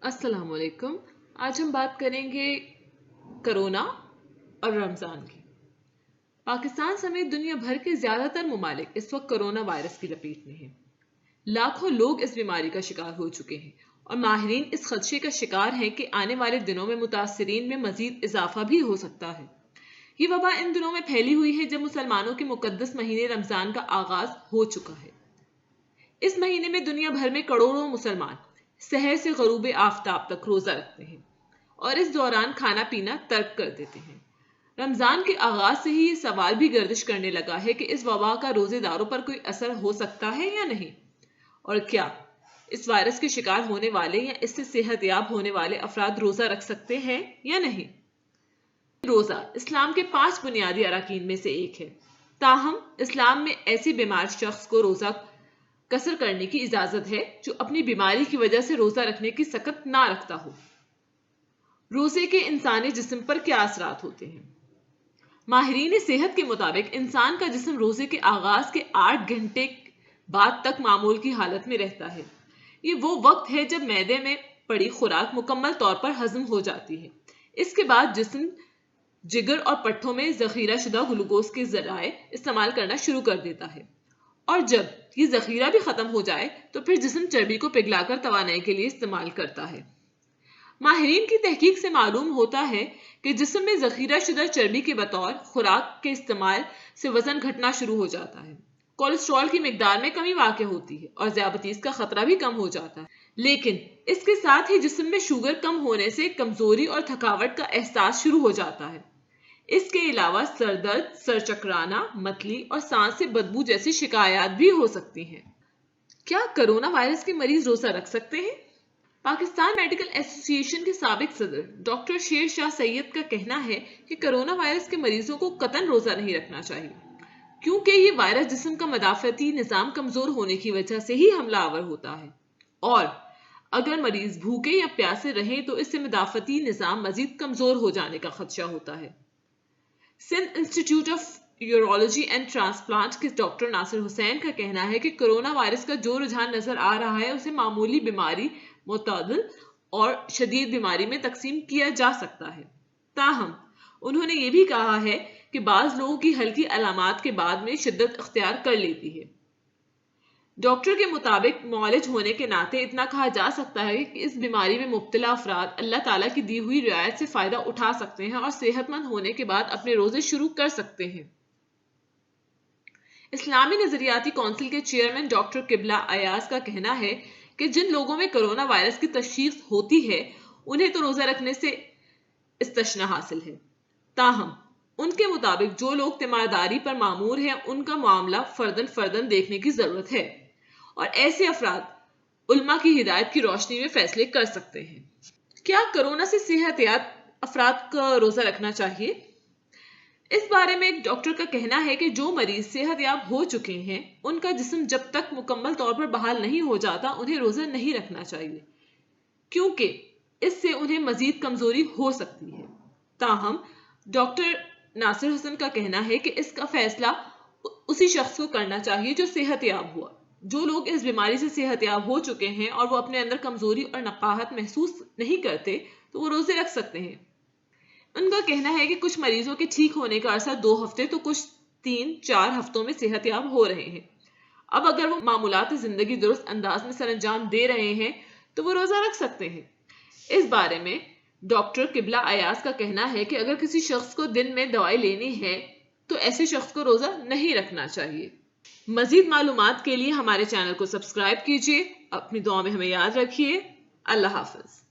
अस्सलाम वालेकुम। आज हम बात करेंगे कोरोना और रमज़ान की। पाकिस्तान समेत दुनिया भर के ज़्यादातर ममालिक इस वक्त कोरोना वायरस की लपेट में हैं। लाखों लोग इस बीमारी का शिकार हो चुके हैं और माहिरीन इस खदशे का शिकार हैं कि आने वाले दिनों में मुतासरीन में मजीद इजाफा भी हो सकता है। ये वबा इन दिनों में फैली हुई है जब मुसलमानों के मुकद्दस महीने रमज़ान का आगाज हो चुका है। इस महीने में दुनिया भर में करोड़ों मुसलमान सहर से गरूब आफताब तक रोजा रखते हैं और इस दौरान खाना पीना तर्क कर देते हैं। रमजान के आगाज से ही ये सवाल भी गर्दिश करने लगा है कि इस वबा का रोजेदारों पर कोई असर हो सकता है या नहीं, और क्या इस वायरस के शिकार होने वाले या इससे सेहतयाब होने वाले अफराद रोजा रख सकते हैं या नहीं। रोजा इस्लाम के 5 बुनियादी अरकान में से एक है। ताहम इस्लाम में ऐसे बीमार शख्स को रोजा कसर करने की इजाजत है जो अपनी बीमारी की वजह से रोजा रखने की सकत ना रखता हो। रोजे के इंसानी जिस्म पर क्या असरात होते हैं? माहिरीन सेहत के मुताबिक इंसान का जिस्म रोजे के आगाज के 8 घंटे बाद तक मामूल की हालत में रहता है। ये वो वक्त है जब मैदे में पड़ी खुराक मुकम्मल तौर पर हजम हो जाती है। इसके बाद जिस्म जिगर और पट्ठों में जखीरा शुदा ग्लूकोज के जराए इस्तेमाल करना शुरू कर देता है, और जब ये जखीरा भी खत्म हो जाए तो फिर जिस्म चर्बी को पिघलाकर तवानाई के लिए इस्तेमाल करता है। माहिरीन की तहकीक से मालूम होता है कि जिस्म में जखीरा शुदा चर्बी के बतौर खुराक के इस्तेमाल से वजन घटना शुरू हो जाता है, कोलेस्ट्रॉल की मिकदार में कमी वाक़ई होती है और ज़ियाबतीस का खतरा भी कम हो जाता है। लेकिन इसके साथ ही जिस्म में शुगर कम होने से कमजोरी और थकावट का एहसास शुरू हो जाता है। इसके अलावा सर दर्द, सर चकराना, मतली और सांस से बदबू जैसी शिकायत भी हो सकती हैं। क्या कोरोना वायरस के मरीज रोजा रख सकते हैं? पाकिस्तान मेडिकल एसोसिएशन के साबिक सदर डॉक्टर शेर शाह सैयद का कहना है कि कोरोना वायरस के मरीजों को कतई रोजा नहीं रखना चाहिए, क्योंकि ये वायरस जिस्म का मदाफती निजाम कमजोर होने की वजह से ही हमलावर होता है, और अगर मरीज भूखे या प्यासे रहे तो इससे मदाफती निजाम मजीद कमजोर हो जाने का खदशा होता है। Sindh institute of urology and transplant के डॉक्टर नासिर हुसैन का कहना है कि कोरोना वायरस का जो रुझान नजर आ रहा है उसे मामूली बीमारी, मुतअद्दिल और शदीद बीमारी में तकसीम किया जा सकता है। ताहम उन्होंने ये भी कहा है कि बाज लोगों की हल्की अलामात के बाद में शिद्दत अख्तियार कर लेती है। डॉक्टर के मुताबिक मौलिज होने के नाते इतना कहा जा सकता है कि इस बीमारी में मुब्तला अफराद अल्लाह ताला की दी हुई रियायत से फायदा उठा सकते हैं और सेहतमंद होने के बाद अपने रोजे शुरू कर सकते हैं। इस्लामी नजरियाती कौंसिल के चेयरमैन डॉक्टर किबला अयाज का कहना है कि जिन लोगों में कोरोना वायरस की तशखीस होती है उन्हें तो रोजा रखने से इस्तशना हासिल है। ताहम उनके मुताबिक जो लोग तीमारदारी पर मामूर हैं उनका मामला फर्दन फर्दन देखने की जरूरत है, और ऐसे अफराद उल्मा की हिदायत की रोशनी में फैसले कर सकते हैं। क्या कोरोना से सेहतयाब अफराद का रोजा रखना चाहिए? इस बारे में एक डॉक्टर का कहना है कि जो मरीज सेहतयाब हो चुके हैं उनका जिस्म जब तक मुकम्मल तौर पर बहाल नहीं हो जाता उन्हें रोजा नहीं रखना चाहिए, क्योंकि इससे उन्हें मजीद कमजोरी हो सकती है। ताहम डॉक्टर नासिर हुसैन का कहना है कि इसका फैसला उसी शख्स को करना चाहिए जो सेहतयाब हुआ। जो लोग इस बीमारी से सेहतयाब हो चुके हैं और वो अपने अंदर कमजोरी और नकाहत महसूस नहीं करते तो वो रोजे रख सकते हैं। उनका कहना है कि कुछ मरीजों के ठीक होने का अरसा 2 हफ्ते तो कुछ 3-4 हफ्तों में सेहतयाब हो रहे हैं। अब अगर वो मामूलात जिंदगी दुरुस्त अंदाज में सरअंजाम दे रहे हैं तो वो रोजा रख सकते हैं। इस बारे में डॉक्टर किबला अयाज का कहना है कि अगर किसी शख्स को दिन में दवाई लेनी है तो ऐसे शख्स को रोजा नहीं रखना चाहिए। मजीद मालूमात के लिए हमारे चैनल को सब्सक्राइब कीजिए। अपनी दुआ में हमें याद रखिए। अल्लाह हाफिज।